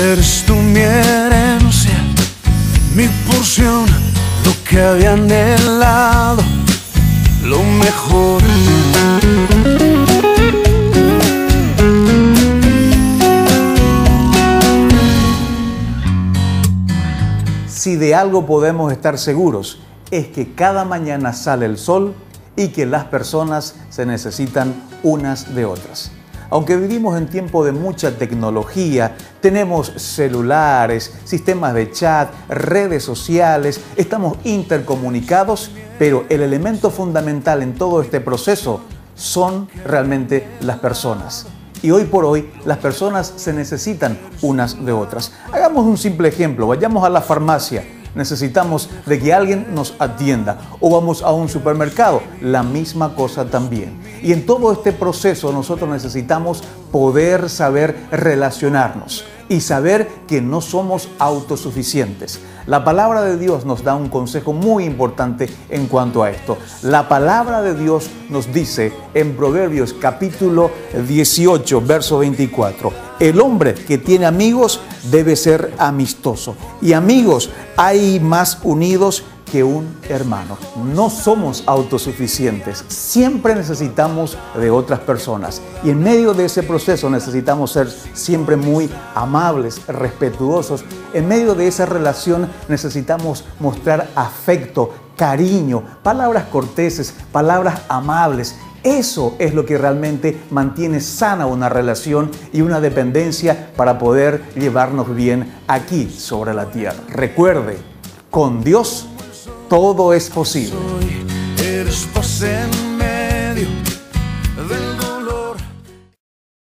Eres tú mi herencia, mi porción, lo que había anhelado, lo mejor. Si de algo podemos estar seguros, es que cada mañana sale el sol y que las personas se necesitan unas de otras. Aunque vivimos en tiempo de mucha tecnología, tenemos celulares, sistemas de chat, redes sociales, estamos intercomunicados, pero el elemento fundamental en todo este proceso son realmente las personas. Y hoy por hoy las personas se necesitan unas de otras. Hagamos un simple ejemplo, vayamos a la farmacia. Necesitamos de que alguien nos atienda, o vamos a un supermercado, la misma cosa también. Y en todo este proceso nosotros necesitamos poder saber relacionarnos y saber que no somos autosuficientes. La palabra de Dios nos da un consejo muy importante en cuanto a esto. La palabra de Dios nos dice en Proverbios capítulo 18, verso 24, el hombre que tiene amigos debe ser amistoso, y amigos hay más unidos que un hermano. No somos autosuficientes, siempre necesitamos de otras personas, y en medio de ese proceso necesitamos ser siempre muy amables, respetuosos. En medio de esa relación necesitamos mostrar afecto, cariño, palabras corteses, palabras amables. Eso es lo que realmente mantiene sana una relación y una dependencia para poder llevarnos bien aquí sobre la tierra. Recuerde, con Dios todo es posible. Eres paz en